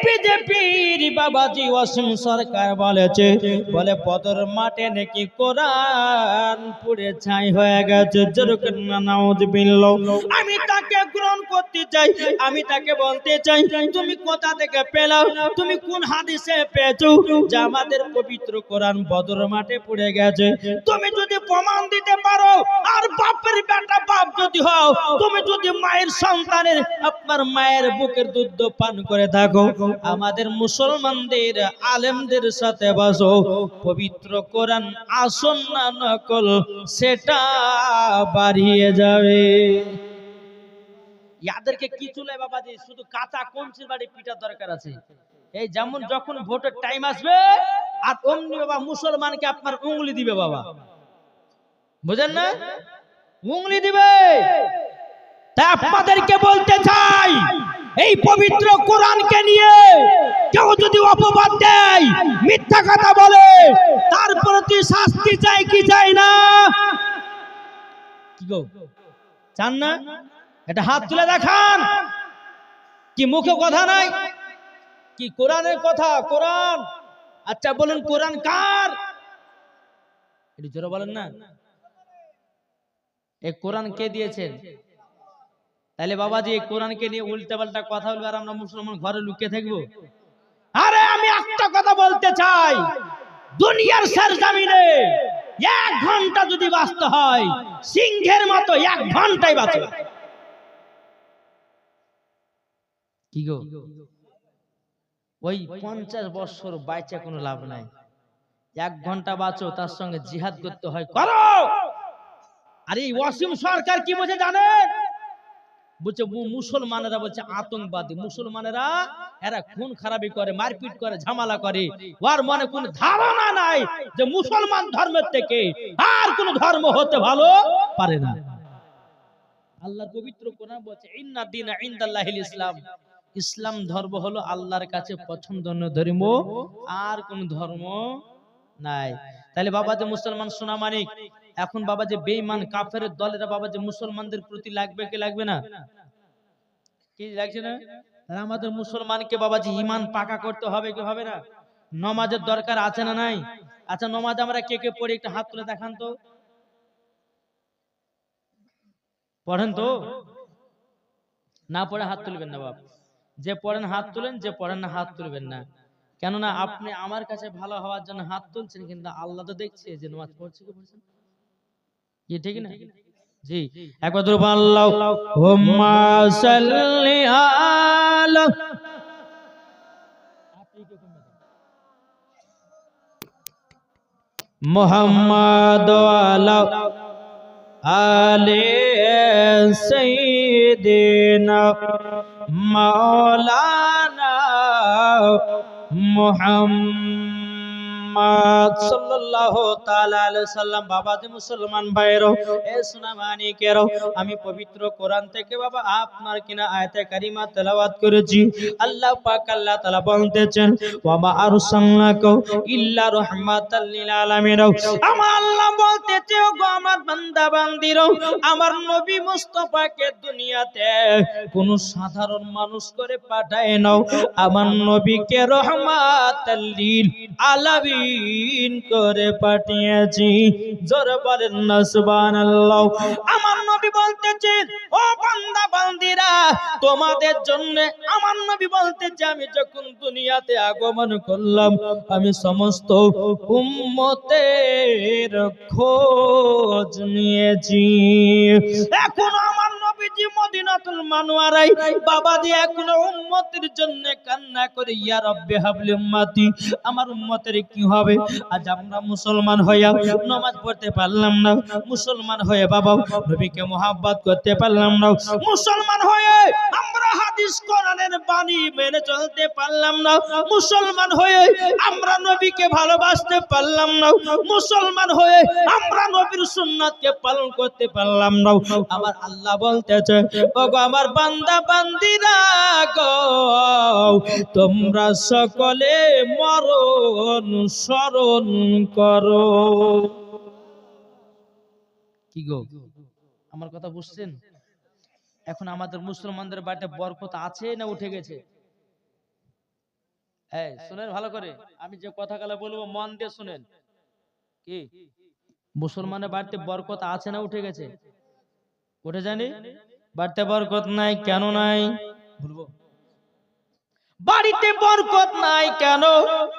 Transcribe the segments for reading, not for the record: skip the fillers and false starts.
বিজেপির বাবাজি ওয়াসিম সরকার বলেছে, বলে বদর মাঠে নাকি কোরআন পড়ে ছাই হয়ে গেছে। যেরকম নাউজুবিল্লাহ। আমি তাকে গ্রহণ করতে চাই, আমি তাকে বলতে চাই, তুমি কোথা থেকে পেলে, তুমি কোন হাদিসে পেয়েছো যে আমাদের পবিত্র কোরআন বদর মাঠে পড়ে গেছে? তুমি যদি প্রমাণ দিতে পারো, আর বাপের বেটা বাপ যদি হও, তুমি যদি মায়ের সন্তানের আপনার মায়ের বুকের দুধ পান করে থাকো, আমাদের মুসলমানদের আলেমদের সাথে বসো, পবিত্র কোরআন আসল না নকল সেটা বাড়িয়ে যাবে। ইয়াদেরকে কি চুলে বাবাজি শুধু কাঁচা কঞ্চির বাড়ি পিটার দরকার আছে। এই যেমন যখন ভোটের টাইম আসবে, আর অমনি বাবা মুসলমানকে আপনার উঙ্গলি দিবে বাবা, বুঝেন না? উঙ্গলি দিবে। তাই আপনাদেরকে বলতে চাই, এই পবিত্র কোরআনকে নিয়ে কেউ যদি অপবাদ দেয়, মিথ্যা কথা বলে, তার প্রতি শাস্তি চাই কি চাই না? কি গো চান না? এটা হাত তুলে দেখান। কি মুখে কথা নাই? কি কোরআনের কথা? কোরআন। আচ্ছা বলেন কোরআন কার? একটু জোরে বলেন না। এই কোরআন কে দিয়েছেন? তাহলে বাবাজি এই কোরআনকে নিয়ে উল্টা পাল্টা কথা বলবে আর আমরা মুসলমান ঘরে লুকিয়ে থাকবো? আরে আমি একটা কথা বলতে চাই, দুনিয়ার সরজমিনে 1 ঘন্টা যদি বাঁচতে হয়, সিংহের মতো 1 ঘন্টাই বাঁচো। কি গো, ওই 50 বছর বাইচে কোনো লাভ নাই। 1 ঘন্টা বাঁচো, তার সঙ্গে জিহাদ করতে হয়, করো। আরে ওয়াসিম সরকার কি বলছে জানেন? বলছে মুসলমানেরা বলছে আতঙ্কবাদী। মুসলমানেরা এরা খুন খারাপি করে, মারপিট করে, ঝামেলা করে। ওর মনে কোন ধারণা নাই যে মুসলমান ধর্মের থেকে আর কোন ধর্ম হতে ভালো পারে না। আল্লাহর পবিত্র কোরআন বলছে ইন্না দীনা ইনদাল্লাহিল ইসলাম, ইসলাম ধর্ম হলো আল্লাহর কাছে পছন্দনীয় ধর্ম, আর কোন ধর্ম নাই। তাহলে বাবা যে মুসলমান সোনা মানিক, এখন বাবা যে বেঈমান কাফেরের দলেরা বাবা যে মুসলমানদের প্রতি লাগবে কি লাগবে না? কি লাগছে না? আর আমাদের মুসলমানকে বাবাজি ঈমান পাকা করতে হবে কি হবে না? নামাজের দরকার আছে না নাই? আচ্ছা নামাজ আমরা কে কে পড়ি একটু হাত তুলে দেখান তো। পড়েন তো? না পড়ে হাত তুলবেন না বাপ। যে পড়েন হাত তুলেন, যে পড়েন না হাত তুলবেন না। কেননা আপনি আমার কাছে ভালো হওয়ার জন্য হাত তুলছেন, কিন্তু আল্লাহ তো দেখছে যে নামাজ পড়ছে কি পড়ছেন। কি ঠিক না? জি একবার ধরুন আল্লাহুম্মা সাল্লি আলা মুহাম্মাদ ওয়া আলা আলি সাইয়্যিদিনা মাওলানা মুহাম্মদ সাল্লাল্লাহু তাআলা আলাইহি সাল্লাম। বাবা যে মুসলমান ভাইরা, এ সোনা মানিকেরা, আমি পবিত্র কোরআন থেকে বাবা আপনার কিনা আয়াতে কারিমা তেলাওয়াত করেছি। আল্লাহ পাক আল্লাহ তাআলা বলতেছেন ওয়া মা আরসালনাকা ইল্লা রাহমাতাল লিল আলামিন। আমার আল্লাহ বলতেছে ও গো আমার বান্দা বান্দিরা, আমার নবী মুস্তাফাকে দুনিয়াতে কোন সাধারণ মানুষ করে পাঠায় নাও, আমার নবীকে রহমাতাল লিল আলামিন করে পাঠিয়েছি। জোরে বলেন না সুবহানাল্লাহ। আমার নবী বলতেছে ও বান্দা বান্দিরা, তোমাদের জন্য আমার নবী বলতেছে আমি যখন দুনিয়াতে আগমন করলাম, আমি সমস্ত উম্মতের খোঁজ নিয়েছি। এখন আমার নবীজি মদিনাতুল মুনাওয়ারায় বাবাজি এখন উম্মতের জন্য কান্না করে, ইয়া রাব্বি হাবলি উম্মতি, আমার উম্মতের কি হবে? আজ আমরা মুসলমান হইয়া নামাজ পড়তে পারলাম না, মুসলমান হয়ে বাবা নবীকে মোহাব্বত করতে পারলাম না, মুসলমান হয়ে আমরা হাদিস কোরআনের বাণী মেনে চলতে পারলাম না, মুসলমান হয়ে আমরা নবীকে ভালোবাসতে পারলাম না, মুসলমান হয়ে আমরা নবীর সুন্নাতকে পালন করতে পারলাম না। আমার আল্লাহ বলতেছে ওগো আমার বান্দা বান্দিরা গো, তোমরা সকলে মরণ স্মরণ করো। কি গো আমার কথা বুঝছেন? এখন আমাদের মুসলমানদের বাড়িতে বরকত আছে না উঠে গেছে? হ্যাঁ শুনেন ভালো করে, আমি যে কথাগুলো বলবো মন দিয়ে শুনেন। কি মুসলমানের বাড়িতে বরকত আছে না উঠে গেছে? উঠে জানি বাড়িতে বরকত নাই কেন নাই বলবো। বাড়িতে বরকত নাই কেন?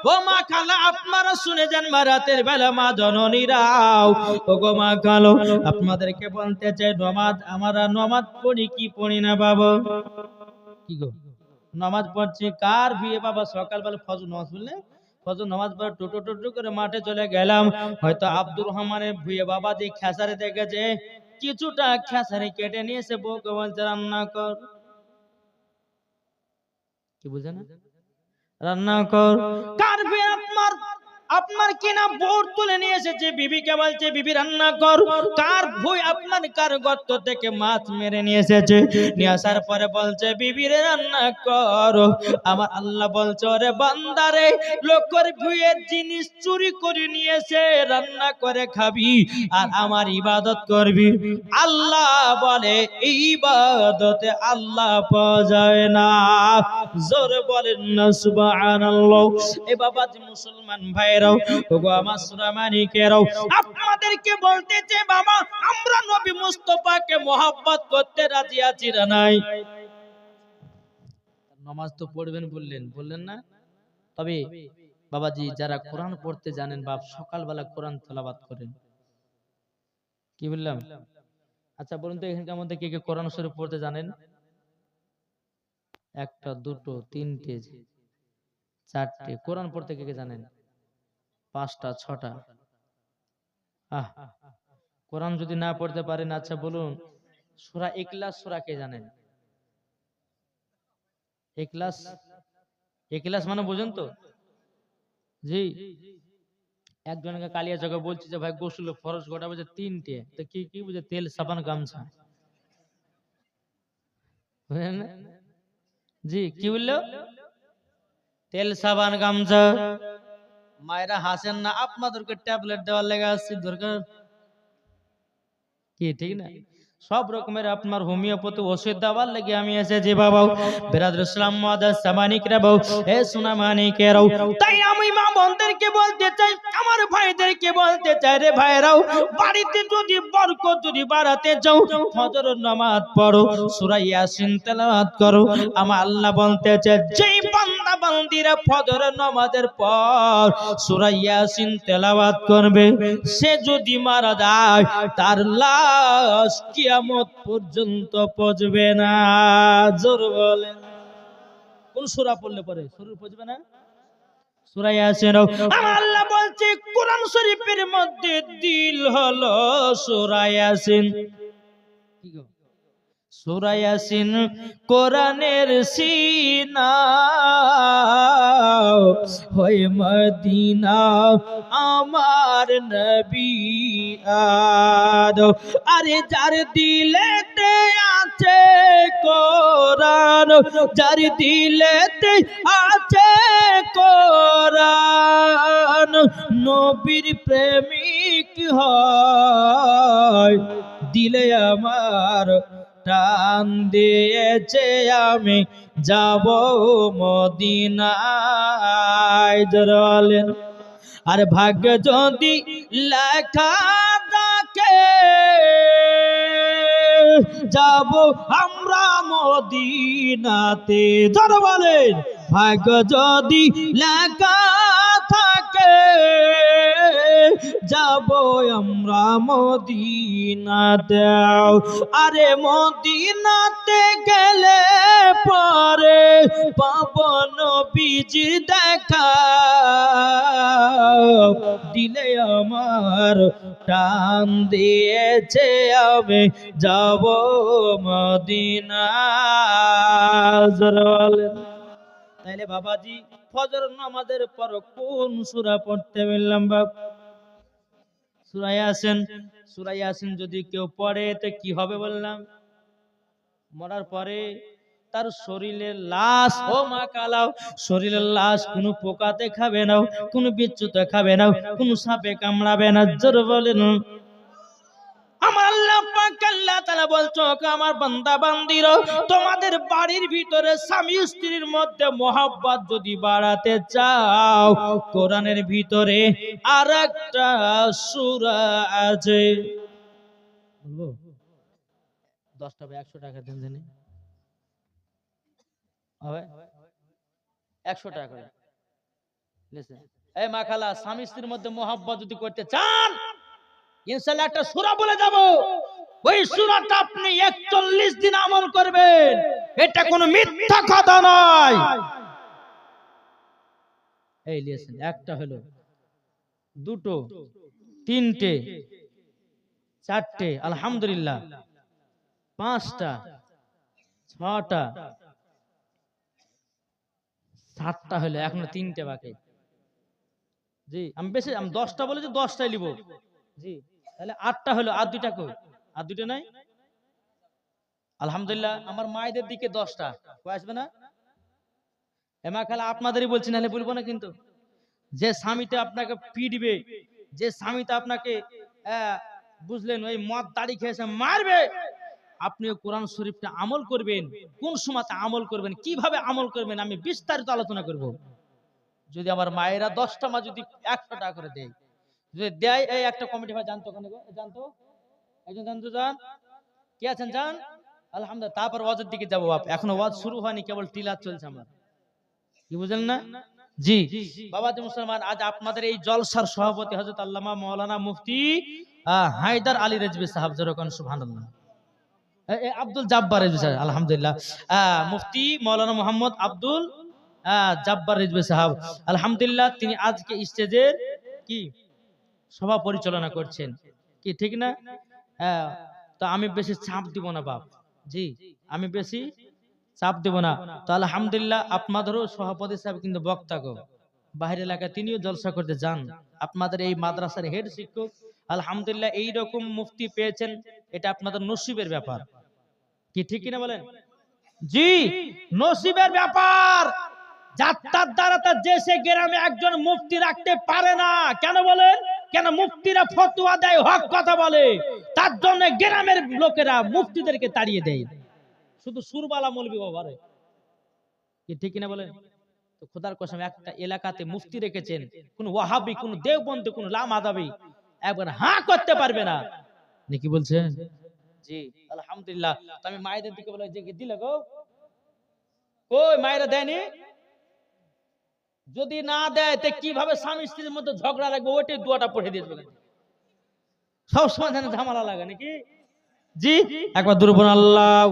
ও মা খালা আপনারা শুনে যান, মা রাতের বেলা মা জননীরাও, ও গো মা খালো আপনাদেরকে বলতে চাই, নামাজ আমরা নামাজ পড়ি কি পড়ি না বাবা? কি গো নামাজ পড়ছি কার বিয়ে বাবা? সকালবেলা ফজর নামাজ পড়লে, ফজর নামাজ পড়ে টোটো টোটো করে মাঠে চলে গেলাম, হয়তো আব্দুর রহমানের ভুয়ে বাবা যে খেসারি দেখেছে, কিছুটা খেসারি কেটে নিয়েছে, বউকে বলছে রান্না কর। কি বুঝে না? রান্না কর। কার বিয়ে আপনার? আপনার কিনা বোর্ড তুলে নিয়ে এসেছে, বিবিকে বলছে বিবি রান্না কর। কার ভুই আপনার কার গর্ত থেকে মাছ মেরে নিয়ে এসেছে, নিয়ে আসার পরে বলছে বিবিরে রান্না কর। আমার আল্লাহ বলছে ওরে বান্দারে, লোকের ভুইয়ের জিনিস চুরি করে নিয়েছে, রান্না করে খাবি আর আমার ইবাদত করবি। আল্লাহ বলে এই ইবাদতে আল্লাহ পাওয়া যায় না। জোর বলেন না সুবহানাল্লাহ। এ বাবাজি মুসলমান ভাইরাও, ওগো আমার সুরামানিকেরাও, আপনাদেরকে বলতেছে বাবা আমরা নবী মুস্তাফাকে মহব্বত করতে রাজি আছি না নাই? নামাজ তো পড়বেন বললেন, বললেন না? তবে বাবাজি যারা কোরআন পড়তে জানেন বাপ, সকালবেলা কোরআন তেলাওয়াত করেন। কি বললাম? আচ্ছা বলুন তো এখানকার মধ্যে কে কে কোরআন শরীফ পড়তে জানেন? একটা দুটো তিনটে চারটে। কোরআন পড়তে কে কে জানেন? পাঁচটা ছটা। আহ কোরআন যদি না পড়তে পারেন, আচ্ছা বলুন সূরা ইখলাস সূরা কে জানেন? ইখলাস, ইখলাস মানে বুঝেন তো? জি। একজনকে কালিয়া চকে বলছি যে ভাই গোসল ফরজ কটা বুঝে? তিনটে। তো কি কি বুঝে? তেল সাবান গামছা। বুঝলেন না? জি কি বললো? তেল সাবান গামছা। মায়েরা হাসেন না, আপনাদেরকে ট্যাবলেট দেওয়ার লেগে আসছে দরকার কি? ঠিক না? সব রকমের আপনার হোমিওপ্যাথি ওষুধ দেওয়ার লেগে আমি এসেছি বাবা। বিরাদর ইসলাম মুআদ্দাস সামানিকরা বাবা, হে সোনা মানিকেরাও, তাই আমি মা বোনদেরকে বলতে চাই, আমার ভাইদেরকে বলতে চাই, রে ভাইরাও বাড়িতে যদি বরকত যদি বাড়াতে চাও, ফজরের নামাজ পড়ো, সূরা ইয়াসিন তেলাওয়াত করো। আমার আল্লাহ বলতে চাই, যেই বান্দা বান্দিরা ফজরের নামাজের পর সূরা ইয়াসিন তেলাওয়াত করবে, সে যদি মারা যায় তার লাশ কিয়ামত পর্যন্ত পচবে না। জোর বলেন। কোন সূরা পড়লে পরে শরীর পচবে না? সূরা ইয়াসিন। আমার আল্লাহ বলছে কোরআন শরীফের মধ্যে দিল হলো সূরা ইয়াসিন। কি গো? সূরা ইয়াসিন কোরআনের সিনা হয় মদিনা আমার নবী আদ। আরে যার দিলেতে আছে কোরআন, যার দিলেতে আছে কোরআন, নবীর প্রেমিক হয়। দিলে আমার টান দিয়েছে, আমি যাব মদিনায়। জোরালেন। আর ভাগ্য যদি লেখা থাকে যাব আমরা মদিনাতে। জোরে বলেন। ভাগ্য যদি লেখা থাকে যাব আমরা মদিনাতে। আরে মদিনাতে গেলে পরে পাবো নবীজির দেখা, দিলে আমার টান দিয়েছে, আমি যাব মদিনা। তাইলে বাবাজি ফজর নামাজের পর কোন সূরা পড়তে বললাম বাপ? সূরা ইয়াসিন। সূরা ইয়াসিন যদি কেউ পড়ে তো কি হবে বললাম? মরার পরে তার শরীরের লাশ, ও মা কালাও, শরীরের লাশ কোনো পোকাতে খাবে না, কোনো বিচ্ছুতে খাবে না, কোনো সাপে কামড়াবে না। জোর বলেন। আমার আল্লাহ পাক আল্লাহ তাআলা বলছো আমার বান্দা বান্দিরা তোমাদের বাড়ির ভিতরে স্বামী স্ত্রীর মধ্যে মহব্বত যদি বাড়াতে চাও কোরআনের ভিতরে আরেকটা সূরা আছে বলবো 10 টাকা 100 টাকা দেন জানি হবে 100 টাকা করে লিসেন এই মা খালা স্বামী স্ত্রীর মধ্যে মহব্বত যদি করতে চান ইনশাআল্লাহ একটা সূরা বলে যাব ওই সূরাটা আপনি 41 দিন আমল করবেন এটা কোনো মিথ্যা কথা নয় এই লিসেন একটা হলো দুটো তিনটে চারটে আলহামদুলিল্লাহ পাঁচটা ছটা সাতটা হলো এখনো তিনটে বাকি জি আমি 10টা বলেছি 10টাই লিব জি তাহলে 8টা হলো আর দুইটা কই আর দুইটা নাই আলহামদুলিল্লাহ আমার মায়েদের দিকে 10টা কই আসবে না এমা খালা আপনাদেরই বলছি নালে বলবো না কিন্তু যে স্বামীতে আপনাকে পিটবে যে স্বামীতে আপনাকে বুঝলেন ওই মদ দাড়ি খেয়েছে মারবে আপনি কোরআন শরীফটা আমল করবেন কোন সময়তে আমল করবেন কিভাবে আমল করবেন আমি বিস্তারিত আলোচনা করব যদি আমার মায়েরা 10টা মা যদি 100 টাকা করে দেয় যদি দেয় এই একটা কমিটি ভাই জানতো কেন গো জানতো একজন জানতো জান কি আছেন জান আলহামদুলিল্লাহ তারপর ওয়াজের দিকে যাব বাপ এখনো ওয়াজ শুরু হয়নি কেবল টিলার চলছে আমার কি বুঝলেন না জি বাবাজি মুসলমান আজ আপনাদের এই জলসার সভাপতি হযরত আল্লামা মাওলানা মুফতি হায়দার আলী রেজভী সাহেব যেরকম সুবহানাল্লাহ আব্দুল জাব্বার রেজভী সাহেব আলহামদুলিল্লাহ মুফতি মাওলানা মোহাম্মদ আব্দুল জাব্বার রেজভী সাহেব আলহামদুলিল্লাহ তিনি আজকে স্টেজের কি সভা পরিচালনা করছেন কি ঠিক না তো আমি বেশি চাপ দিব না বাপ জি আমি বেশি চাপ দেব না তো আলহামদুলিল্লাহ আপনাদেরও সভাপতি সাহেব কিন্তু বক্তা গো বাইরের এলাকায় তিনিও জলসা করতে যান আপনাদের এই মাদ্রাসার হেড শিক্ষক আলহামদুলিল্লাহ এই রকম মুফতি পেয়েছেন এটা আপনাদের নসিবের ব্যাপার কি ঠিক কিনা বলেন জি নসিবের ব্যাপার যাত্রার দ্বারা তার দেশে গ্রামে একজন মুফতি রাখতে পারে না কেন বলেন কেন মুফতিরা ফতোয়া দেয় হক কথা বলে তার জন্য গ্রামের লোকেরা মুফতিদেরকে তাড়িয়ে দেয় শুধু সুরবালা মৌলবি বাবারে কি ঠিক কিনা বলেন তো খোদার কসম একটা এলাকাতে মুফতি রেখেছেন কোন ওয়াহাবি কোন দেওবন্দি কোন লামাদাবি একবার হ্যাঁ করতে পারবে না নাকি বলছেন জি আলহামদুলিল্লাহ তো আমি মায়েদের দিকে বলে যে দিলে গো কই মায়েরা দেয়নি যদি না দেয় তে কিভাবে স্বামী স্ত্রীর মধ্যে ঝগড়া লাগবে ওইটাই দুয়াটা পড়ে দিয়েছে সব সময় ঝামেলা লাগে নাকি জি একবার দুর্বল আল্লাহ